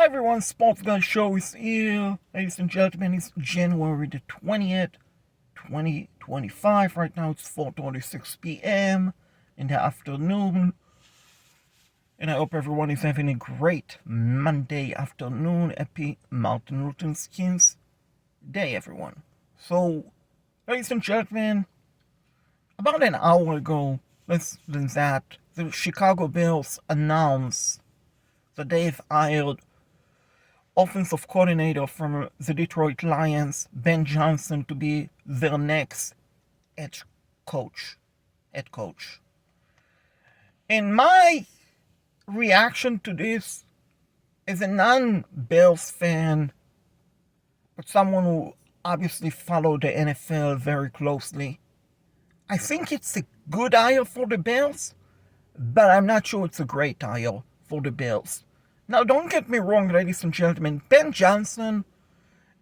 Hi everyone, Sports Guy Show is here. Ladies and gentlemen, it's January the 20th, 2025. Right now it's 4:36 p.m. in the afternoon. And I hope everyone is having a great Monday afternoon. Happy Martin Luther King's Day, everyone. So, ladies and gentlemen, about an hour ago, less than that, the Chicago Bears announced that they've hired offensive coordinator from the Detroit Lions, Ben Johnson, to be their next head coach. And my reaction to this, as a non-Bears fan, but someone who obviously followed the NFL very closely, I think it's a good hire for the Bears, but I'm not sure it's a great hire for the Bears. Now, don't get me wrong, ladies and gentlemen. Ben Johnson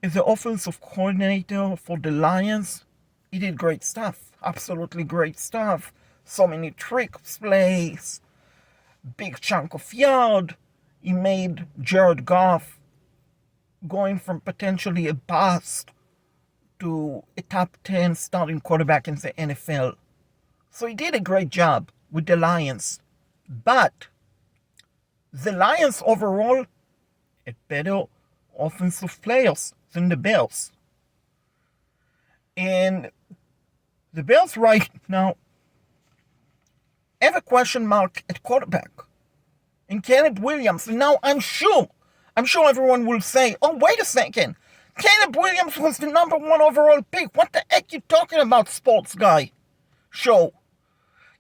is the offensive coordinator for the Lions. He did great stuff. Absolutely great stuff. So many trick plays. Big chunk of yard. He made Jared Goff going from potentially a bust to a top 10 starting quarterback in the NFL. So he did a great job with the Lions. But the Lions overall had better offensive players than the Bears. And the Bears right now have a question mark at quarterback. And Caleb Williams. And now I'm sure everyone will say, oh, wait a second. Caleb Williams was the number one overall pick. What the heck you talking about, sports guy? Show.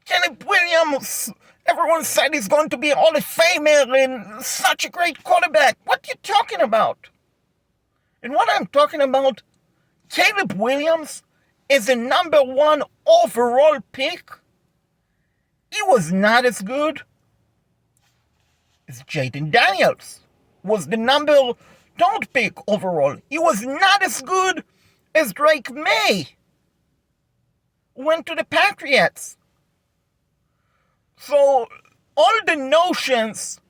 Caleb Williams, everyone said he's going to be a Hall of Famer and such a great quarterback. What you talking about? And what I'm talking about, Caleb Williams is a number one overall pick. He was not as good as Jaden Daniels, was the number third pick overall. He was not as good as Drake May, who went to the Patriots. So, all the notions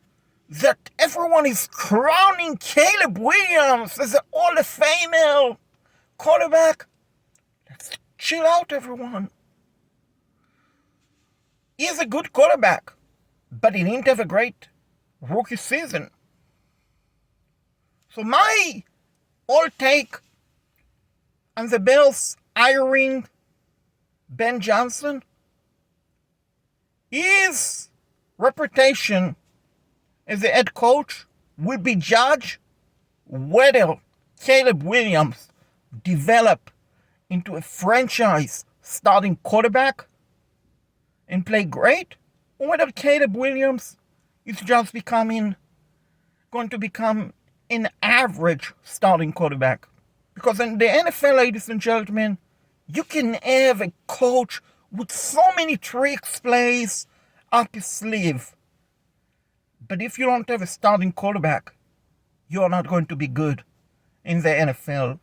that everyone is crowning Caleb Williams as an Hall of Famer quarterback, let's chill out, everyone. He is a good quarterback, but he didn't have a great rookie season. So my whole take on the Bears hiring Ben Johnson, his reputation as a head coach will be judged whether Caleb Williams develop into a franchise starting quarterback and play great, or whether Caleb Williams is just going to become an average starting quarterback. Because in the NFL, ladies and gentlemen, you can have a coach with so many tricks plays up his sleeve. But if you don't have a starting quarterback, you're not going to be good in the NFL.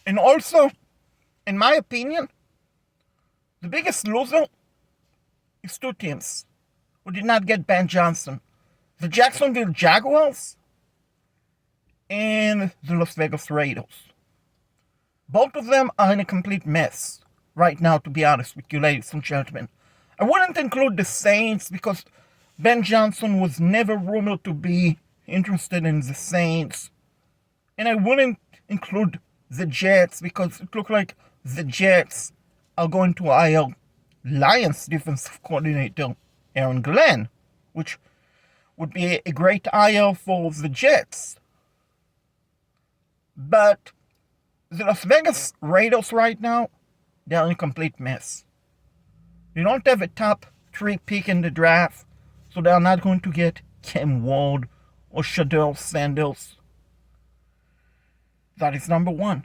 And also, in my opinion, the biggest loser is two teams who did not get Ben Johnson. The Jacksonville Jaguars and the Las Vegas Raiders. Both of them are in a complete mess right now, to be honest with you, ladies and gentlemen. I wouldn't include the Saints because Ben Johnson was never rumored to be interested in the Saints. And I wouldn't include the Jets because it looked like the Jets are going to hire Lions defensive coordinator Aaron Glenn, which would be a great hire for the Jets. But the Las Vegas Raiders right now, they're in a complete mess. They don't have a top 3 pick in the draft, so they're not going to get Cam Ward or Shador Sanders. That is number one.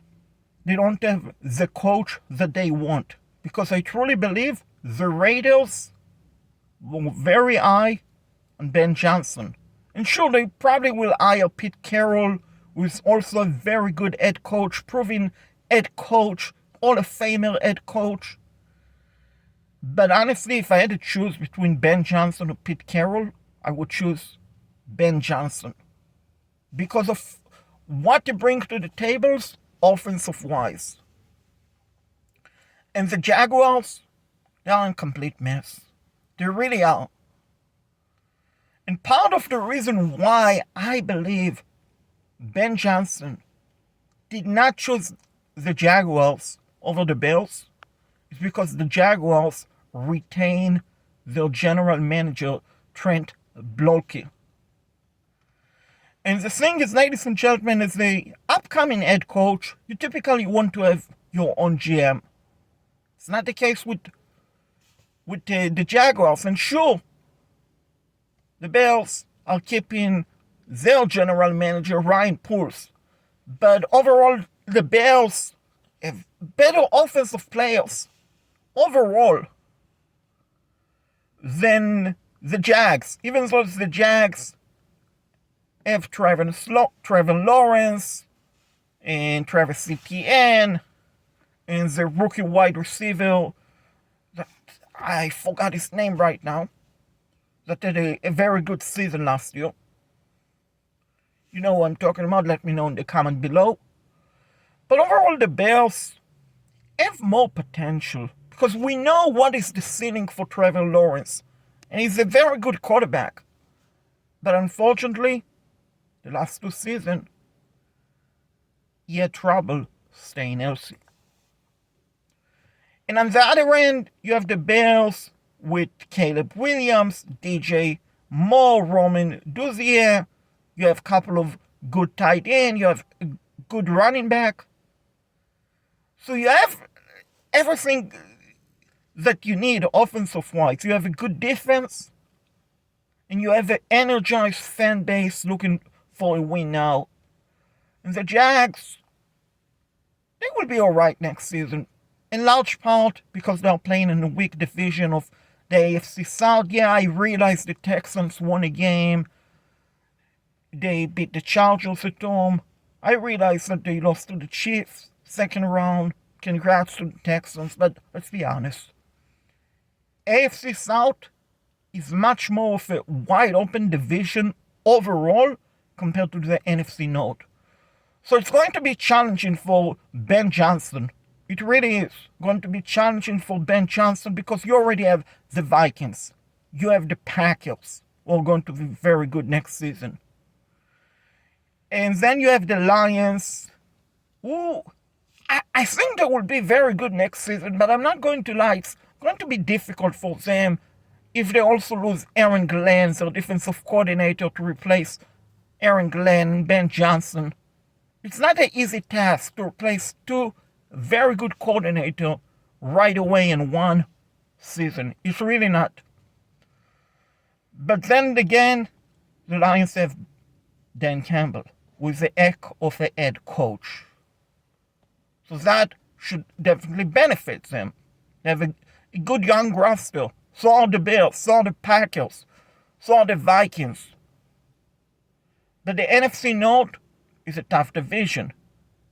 They don't have the coach that they want, because I truly believe the Raiders were very high on Ben Johnson. And sure, they probably will hire Pete Carroll, who is also a very good head coach, proven head coach, Hall of Famer head coach. But honestly, if I had to choose between Ben Johnson or Pete Carroll, I would choose Ben Johnson because of what he brings to the tables offensive-wise. And the Jaguars, they're in complete mess. They really are. And part of the reason why I believe Ben Johnson did not choose the Jaguars over the Bills is because the Jaguars retain their general manager, Trent Baalke. And the thing is, ladies and gentlemen, as the upcoming head coach, you typically want to have your own GM. It's not the case with the Jaguars. And sure, the Bills are keeping their general manager, Ryan Poles. But overall, the Bills have better offensive players overall than the Jags. Even though the Jags have Trevor Lawrence and Travis Etienne and the rookie wide receiver, I forgot his name right now, that had a very good season last year. You know what I'm talking about, let me know in the comment below. But overall, the Bears have more potential because we know what is the ceiling for Trevor Lawrence. And he's a very good quarterback. But unfortunately, the last 2 seasons, he had trouble staying healthy. And on the other end, you have the Bears with Caleb Williams, DJ Moore, Roman Duzier. You have a couple of good tight ends. You have a good running back. So you have everything that you need offensive-wise. You have a good defense. And you have an energized fan base looking for a win now. And the Jags, they will be alright next season. In large part because they're playing in a weak division of the AFC South. Yeah, I realize the Texans won a game. They beat the Chargers at home. I realize that they lost to the Chiefs, second round. Congrats to the Texans, but let's be honest. AFC South is much more of a wide open division overall compared to the NFC North. So it's going to be challenging for Ben Johnson. It really is going to be challenging for Ben Johnson because you already have the Vikings. You have the Packers, who are going to be very good next season. And then you have the Lions, who I think they will be very good next season, but I'm not going to lie. It's going to be difficult for them if they also lose Aaron Glenn, their defensive coordinator, to replace Aaron Glenn and Ben Johnson. It's not an easy task to replace 2 very good coordinators right away in 1 season. It's really not. But then again, the Lions have Dan Campbell, who is the heck of a head coach. So that should definitely benefit them. They have a good young roster. So are the Bills, so are the Packers, so are the Vikings. But the NFC North is a tough division.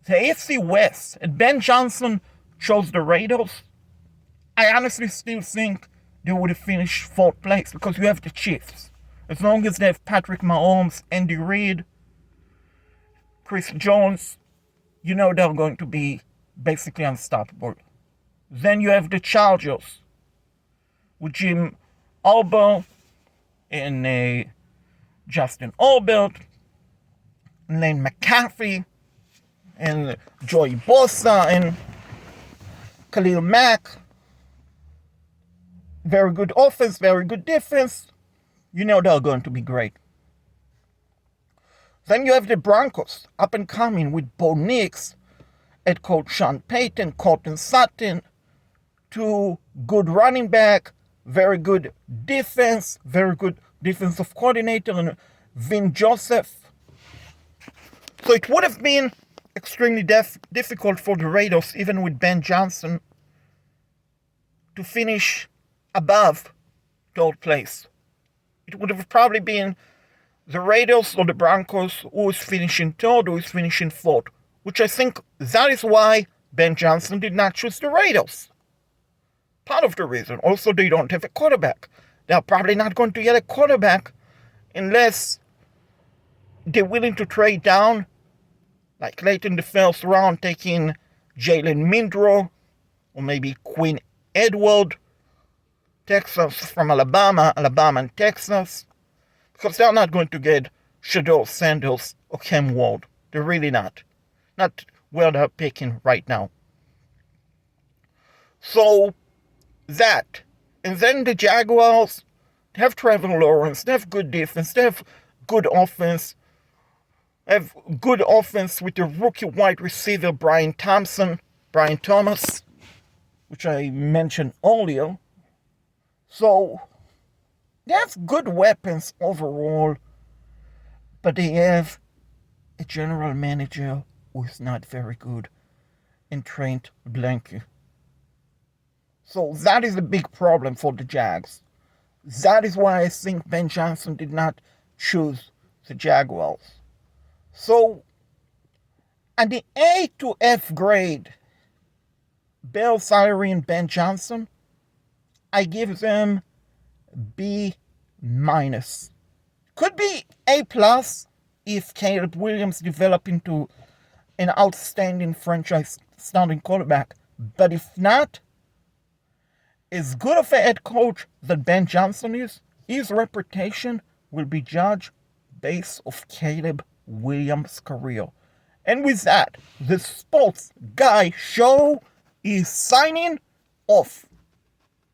The AFC West, and Ben Johnson chose the Raiders. I honestly still think they would have finished 4th place because you have the Chiefs. As long as they have Patrick Mahomes, Andy Reid, Chris Jones, you know they're going to be basically unstoppable. Then you have the Chargers with Jim Harbaugh and Justin Herbert, Lane McCaffrey, and Joey Bosa and Khalil Mack. Very good offense, very good defense. You know they're going to be great. Then you have the Broncos, up and coming with Bo Nix, head coach Sean Payton, Cortland Sutton, 2 good running back, very good defense, very good defensive coordinator, and Vin Joseph. So it would have been extremely difficult for the Raiders, even with Ben Johnson, to finish above 3rd place. It would have probably been the Raiders or the Broncos who is finishing 3rd, who is finishing 4th, which I think that is why Ben Johnson did not choose the Raiders. Part of the reason. Also, they don't have a quarterback. They're probably not going to get a quarterback unless they're willing to trade down, like late in the first round, taking Jalen Mindro or maybe Quinn Edward, Texas from Alabama and Texas, because they're not going to get Shador Sanders or Cam Ward. They're really not. Not where they're picking right now. So, that. And then the Jaguars, they have Trevor Lawrence, they have good defense, they have good offense. They have good offense with the rookie wide receiver Brian Thomas, which I mentioned earlier. So, they have good weapons overall, but they have a general manager who is not very good in Trent Blanke. So that is a big problem for the Jags. That is why I think Ben Johnson did not choose the Jaguars. So, at the A to F grade, Bill Salary and Ben Johnson, I give them B minus. Could be A plus if Caleb Williams develop into an outstanding franchise starting quarterback. But if not, as good of a head coach that Ben Johnson is, his reputation will be judged based off Caleb Williams' career. And with that, the Sports Guy Show is signing off.